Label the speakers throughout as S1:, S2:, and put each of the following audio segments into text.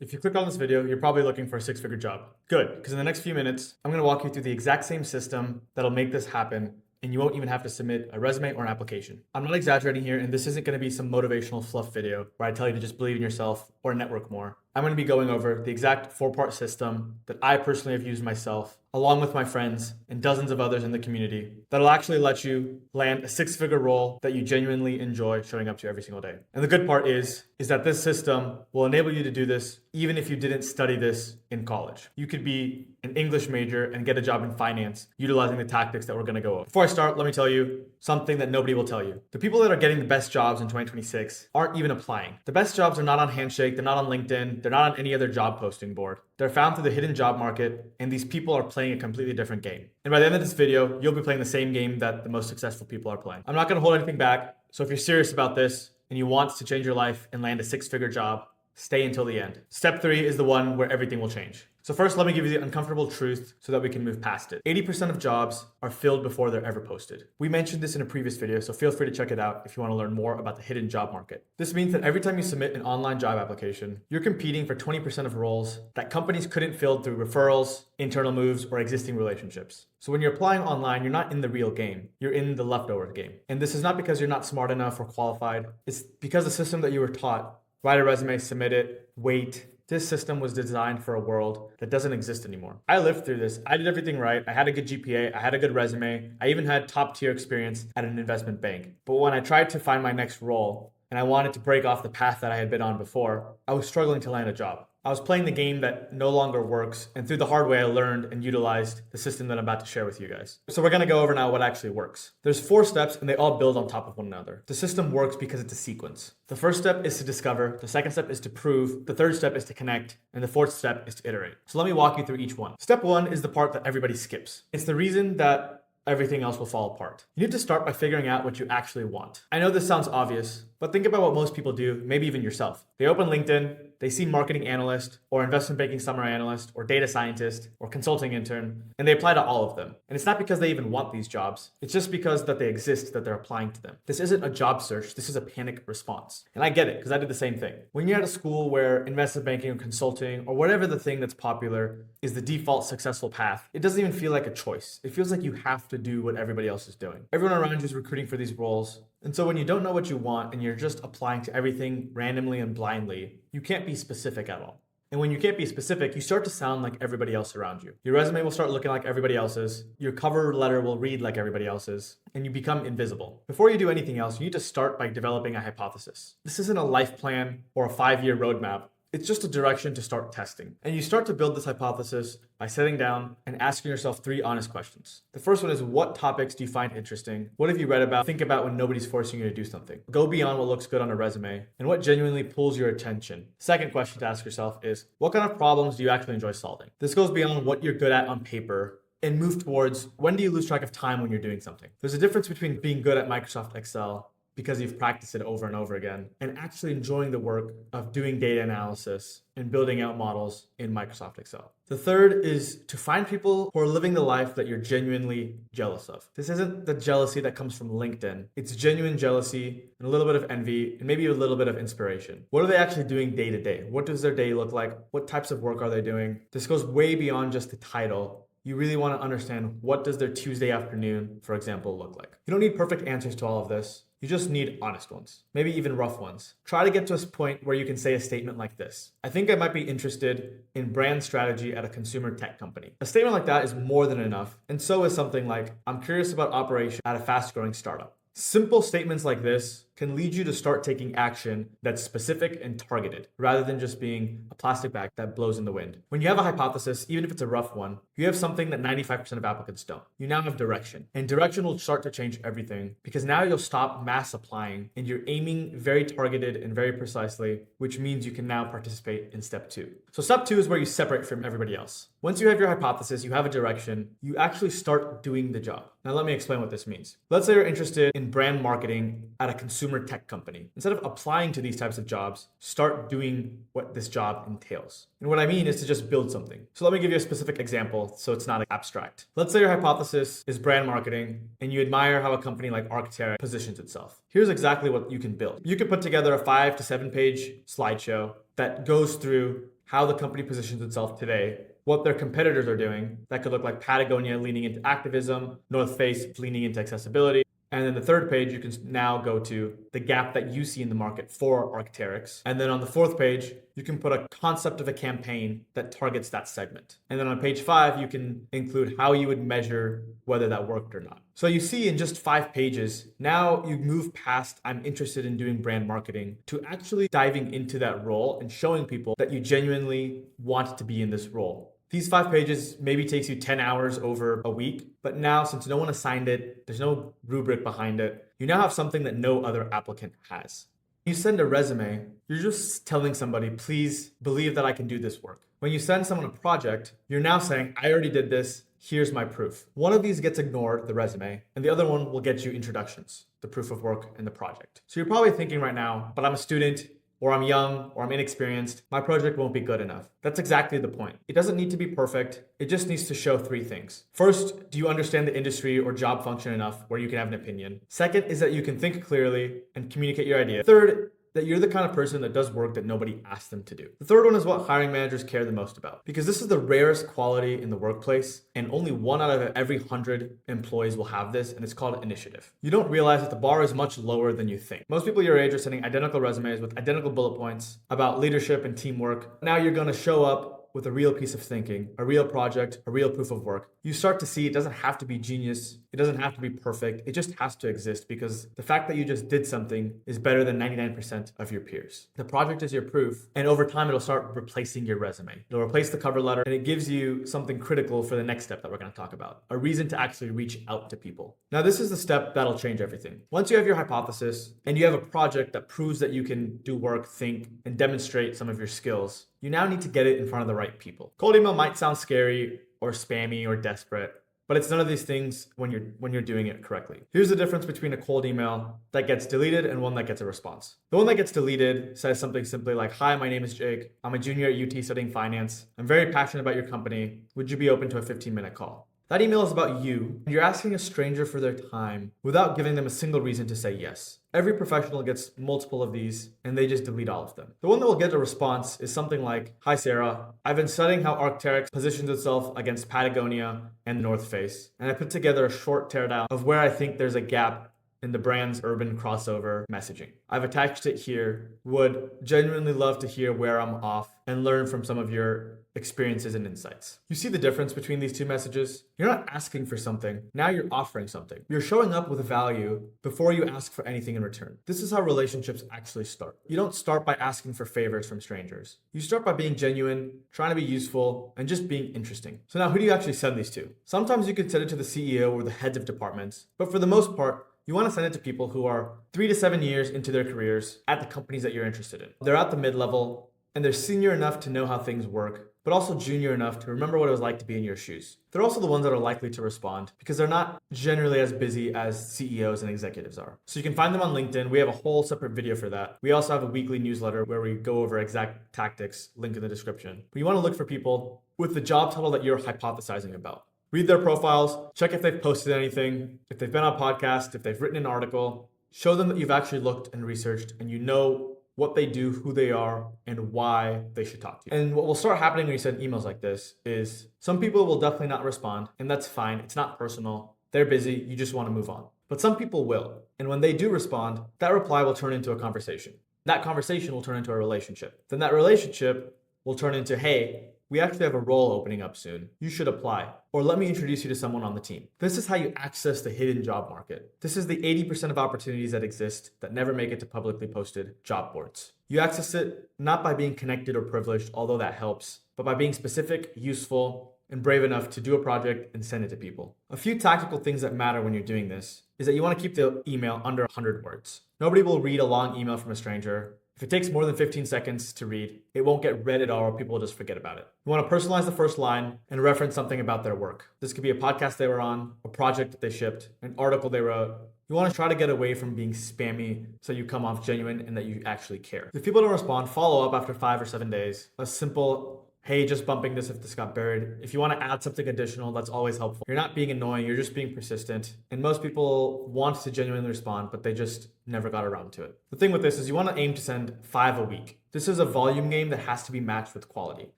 S1: If you click on this video, you're probably looking for a six-figure job. Good, because in the next few minutes, I'm gonna walk you through the exact same system that'll make this happen, and you won't even have to submit a resume or an application. I'm not exaggerating here, and this isn't gonna be some motivational fluff video where I tell you to just believe in yourself or network more. I'm gonna be going over the exact four-part system that I personally have used myself, along with my friends and dozens of others in the community, that'll actually let you land a six-figure role that you genuinely enjoy showing up to every single day. And the good part is that this system will enable you to do this even if you didn't study this in college. You could be an English major and get a job in finance utilizing the tactics that we're gonna go over. Before I start, let me tell you something that nobody will tell you. The people that are getting the best jobs in 2026 aren't even applying. The best jobs are not on Handshake, they're not on LinkedIn, they're not on any other job posting board. They're found through the hidden job market, and these people are playing a completely different game. And by the end of this video, you'll be playing the same game that the most successful people are playing. I'm not gonna hold anything back, so if you're serious about this and you want to change your life and land a six-figure job, stay until the end. Step 3 is the one where everything will change. So first, let me give you the uncomfortable truth so that we can move past it. 80% of jobs are filled before they're ever posted. We mentioned this in a previous video, so feel free to check it out if you want to learn more about the hidden job market. This means that every time you submit an online job application, you're competing for 20% of roles that companies couldn't fill through referrals, internal moves, or existing relationships. So when you're applying online, you're not in the real game. You're in the leftover game. And this is not because you're not smart enough or qualified. It's because the system that you were taught, write a resume, submit it, wait. This system was designed for a world that doesn't exist anymore. I lived through this. I did everything right. I had a good GPA. I had a good resume. I even had top tier experience at an investment bank. But when I tried to find my next role and I wanted to break off the path that I had been on before, I was struggling to land a job. I was playing the game that no longer works, and through the hard way, I learned and utilized the system that I'm about to share with you guys. So we're gonna go over now what actually works. There's 4 steps, and they all build on top of one another. The system works because it's a sequence. The first step is to discover, the second step is to prove, the third step is to connect, and the fourth step is to iterate. So let me walk you through each one. Step 1 is the part that everybody skips. It's the reason that everything else will fall apart. You need to start by figuring out what you actually want. I know this sounds obvious, but think about what most people do, maybe even yourself. They open LinkedIn, they see marketing analyst or investment banking summer analyst or data scientist or consulting intern, and they apply to all of them. And it's not because they even want these jobs. It's just because that they exist that they're applying to them. This isn't a job search. This is a panic response. And I get it because I did the same thing. When you're at a school where investment banking or consulting or whatever the thing that's popular is the default successful path, it doesn't even feel like a choice. It feels like you have to do what everybody else is doing. Everyone around you is recruiting for these roles. And so when you don't know what you want and you're just applying to everything randomly and blindly, you can't be specific at all. And when you can't be specific, you start to sound like everybody else around you. Your resume will start looking like everybody else's, your cover letter will read like everybody else's, and you become invisible. Before you do anything else, you need to start by developing a hypothesis. This isn't a life plan or a 5-year roadmap. It's just a direction to start testing. And you start to build this hypothesis by sitting down and asking yourself 3 honest questions. The first one is, what topics do you find interesting? What have you read about? Think about when nobody's forcing you to do something. Go beyond what looks good on a resume and what genuinely pulls your attention. Second question to ask yourself is, what kind of problems do you actually enjoy solving? This goes beyond what you're good at on paper and move towards, when do you lose track of time when you're doing something? There's a difference between being good at Microsoft Excel because you've practiced it over and over again, and actually enjoying the work of doing data analysis and building out models in Microsoft Excel. The third is to find people who are living the life that you're genuinely jealous of. This isn't the jealousy that comes from LinkedIn. It's genuine jealousy and a little bit of envy and maybe a little bit of inspiration. What are they actually doing day to day? What does their day look like? What types of work are they doing? This goes way beyond just the title. You really want to understand, what does their Tuesday afternoon, for example, look like? You don't need perfect answers to all of this. You just need honest ones, maybe even rough ones. Try to get to a point where you can say a statement like this: I think I might be interested in brand strategy at a consumer tech company. A statement like that is more than enough, and so is something like, I'm curious about operation at a fast-growing startup. Simple statements like this can lead you to start taking action that's specific and targeted, rather than just being a plastic bag that blows in the wind. When you have a hypothesis, even if it's a rough one, you have something that 95% of applicants don't. You now have direction, and direction will start to change everything, because now you'll stop mass applying and you're aiming very targeted and very precisely, which means you can now participate in step 2. So step 2 is where you separate from everybody else. Once you have your hypothesis, you have a direction, you actually start doing the job. Now let me explain what this means. Let's say you're interested in brand marketing at a consumer tech company. Instead of applying to these types of jobs, start doing what this job entails. And what I mean is to just build something. So let me give you a specific example so it's not abstract. Let's say your hypothesis is brand marketing and you admire how a company like Iterate positions itself. Here's exactly what you can build. You can put together a 5 to 7 page slideshow that goes through how the company positions itself today, what their competitors are doing. That could look like Patagonia leaning into activism, North Face leaning into accessibility. And then the third page, you can now go to the gap that you see in the market for Arc'teryx. And then on the fourth page, you can put a concept of a campaign that targets that segment. And then on page 5, you can include how you would measure whether that worked or not. So you see in just 5 pages, now you move past I'm interested in doing brand marketing to actually diving into that role and showing people that you genuinely want to be in this role. These 5 pages maybe takes you 10 hours over a week, but now since no one assigned it, there's no rubric behind it, you now have something that no other applicant has. When you send a resume, you're just telling somebody, please believe that I can do this work. When you send someone a project, you're now saying, I already did this, here's my proof. One of these gets ignored, the resume, and the other one will get you introductions, the proof of work and the project. So you're probably thinking right now, but I'm a student, or I'm young, or I'm inexperienced, my project won't be good enough. That's exactly the point. It doesn't need to be perfect. It just needs to show 3 things. First, do you understand the industry or job function enough where you can have an opinion? Second is that you can think clearly and communicate your idea. Third, that you're the kind of person that does work that nobody asked them to do. The third one is what hiring managers care the most about, because this is the rarest quality in the workplace, and only 1 out of every 100 employees will have this, and it's called initiative. You don't realize that the bar is much lower than you think. Most people your age are sending identical resumes with identical bullet points about leadership and teamwork. Now you're going to show up with a real piece of thinking, a real project, a real proof of work. You start to see it doesn't have to be genius. It doesn't have to be perfect. It just has to exist, because the fact that you just did something is better than 99% of your peers. The project is your proof, and over time it'll start replacing your resume. It'll replace the cover letter, and it gives you something critical for the next step that we're going to talk about, a reason to actually reach out to people. Now this is the step that'll change everything. Once you have your hypothesis and you have a project that proves that you can do work, think, and demonstrate some of your skills, you now need to get it in front of the right people. Cold email might sound scary or spammy or desperate, but it's none of these things when you're doing it correctly. Here's the difference between a cold email that gets deleted and one that gets a response. The one that gets deleted says something simply like, hi, my name is Jake. I'm a junior at UT studying finance. I'm very passionate about your company. Would you be open to a 15-minute call? That email is about you, and you're asking a stranger for their time without giving them a single reason to say yes. Every professional gets multiple of these, and they just delete all of them. The one that will get a response is something like, hi Sarah, I've been studying how Arc'teryx positions itself against Patagonia and the North Face, and I put together a short teardown of where I think there's a gap in the brand's urban crossover messaging. I've attached it here. Would genuinely love to hear where I'm off and learn from some of your experiences and insights. You see the difference between these 2 messages? You're not asking for something. Now you're offering something. You're showing up with a value before you ask for anything in return. This is how relationships actually start. You don't start by asking for favors from strangers. You start by being genuine, trying to be useful, and just being interesting. So now who do you actually send these to? Sometimes you can send it to the CEO or the heads of departments, but for the most part, you want to send it to people who are 3 to 7 years into their careers at the companies that you're interested in. They're at the mid-level, and they're senior enough to know how things work, but also junior enough to remember what it was like to be in your shoes. They're also the ones that are likely to respond because they're not generally as busy as CEOs and executives are. So you can find them on LinkedIn. We have a whole separate video for that. We also have a weekly newsletter where we go over exact tactics, link in the description. But you want to look for people with the job title that you're hypothesizing about. Read their profiles, check if they've posted anything, if they've been on a podcast, if they've written an article. Show them that you've actually looked and researched and you know what they do, who they are, and why they should talk to you. And what will start happening when you send emails like this is some people will definitely not respond, and that's fine. It's not personal. They're busy. You just want to move on. But some people will. And when they do respond, that reply will turn into a conversation. That conversation will turn into a relationship. Then that relationship will turn into, hey, we actually have a role opening up soon. You should apply. Or let me introduce you to someone on the team. This is how you access the hidden job market. This is the 80% of opportunities that exist that never make it to publicly posted job boards. You access it not by being connected or privileged, although that helps, but by being specific, useful, and brave enough to do a project and send it to people. A few tactical things that matter when you're doing this is that you want to keep the email under 100 words. Nobody will read a long email from a stranger. If it takes more than 15 seconds to read, it won't get read at all, or people will just forget about it. You want to personalize the first line and reference something about their work. This could be a podcast they were on, a project that they shipped, an article they wrote. You want to try to get away from being spammy so you come off genuine and that you actually care. If people don't respond, follow up after 5 or 7 days. A simple, hey, just bumping this if this got buried. If you want to add something additional, that's always helpful. You're not being annoying, you're just being persistent. And most people want to genuinely respond, but they just never got around to it. The thing with this is you want to aim to send 5 a week. This is a volume game that has to be matched with quality.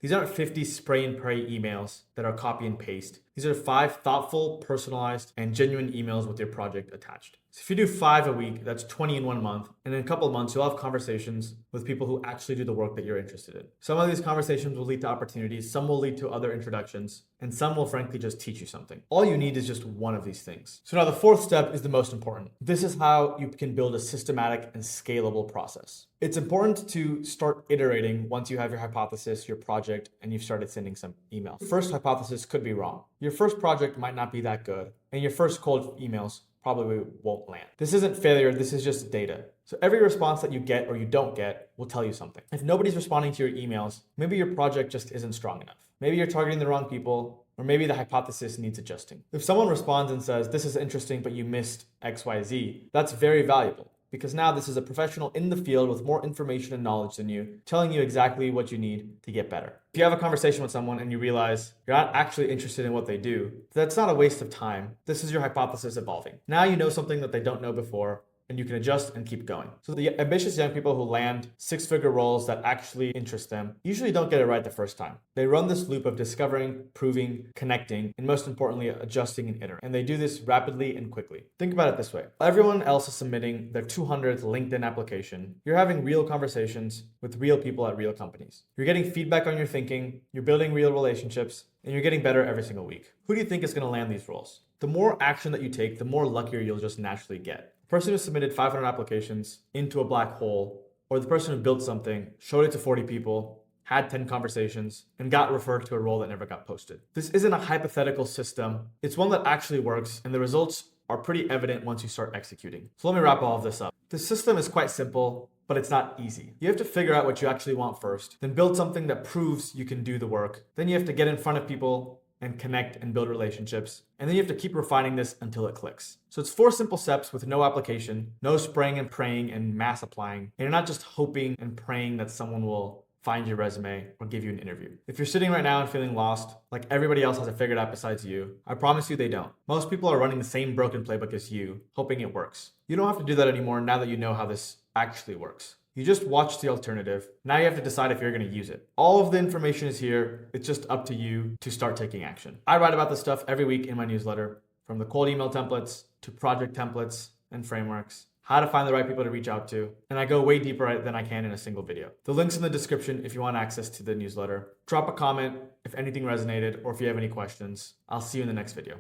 S1: These aren't 50 spray and pray emails that are copy and paste. These are 5 thoughtful, personalized, and genuine emails with your project attached. So if you do 5 a week, that's 20 in 1 month. And in a couple of months, you'll have conversations with people who actually do the work that you're interested in. Some of these conversations will lead to opportunities, some will lead to other introductions, and some will frankly just teach you something. All you need is just one of these things. So now the 4th step is the most important. This is how you can build a systematic and scalable process. It's important to start iterating once you have your hypothesis, your project, and you've started sending some emails. Your first hypothesis could be wrong. Your first project might not be that good, and your first cold emails probably won't land. This isn't failure, this is just data. So every response that you get or you don't get will tell you something. If nobody's responding to your emails, maybe your project just isn't strong enough. Maybe you're targeting the wrong people, or maybe the hypothesis needs adjusting. If someone responds and says, this is interesting, but you missed XYZ, that's very valuable. Because now this is a professional in the field with more information and knowledge than you, telling you exactly what you need to get better. If you have a conversation with someone and you realize you're not actually interested in what they do, that's not a waste of time. This is your hypothesis evolving. Now you know something that they don't know before, and you can adjust and keep going. So the ambitious young people who land 6-figure roles that actually interest them usually don't get it right the first time. They run this loop of discovering, proving, connecting, and most importantly, adjusting and iterating. And they do this rapidly and quickly. Think about it this way. Everyone else is submitting their 200th LinkedIn application. You're having real conversations with real people at real companies. You're getting feedback on your thinking, you're building real relationships, and you're getting better every single week. Who do you think is going to land these roles? The more action that you take, the more luckier you'll just naturally get. The person who submitted 500 applications into a black hole, or the person who built something, showed it to 40 people, had 10 conversations, and got referred to a role that never got posted. This isn't a hypothetical system. It's one that actually works, and the results are pretty evident once you start executing. So let me wrap all of this up. The system is quite simple, but it's not easy. You have to figure out what you actually want first, then build something that proves you can do the work. Then you have to get in front of people and connect and build relationships. And then you have to keep refining this until it clicks. So it's 4 simple steps with no application, no spraying and praying and mass applying. And you're not just hoping and praying that someone will find your resume or give you an interview. If you're sitting right now and feeling lost, like everybody else has it figured out besides you, I promise you they don't. Most people are running the same broken playbook as you, hoping it works. You don't have to do that anymore now that you know how this actually works. You just watched the alternative. Now you have to decide if you're going to use it. All of the information is here. It's just up to you to start taking action. I write about this stuff every week in my newsletter, from the cold email templates to project templates and frameworks, how to find the right people to reach out to, and I go way deeper than I can in a single video. The link's in the description if you want access to the newsletter. Drop a comment if anything resonated or if you have any questions. I'll see you in the next video.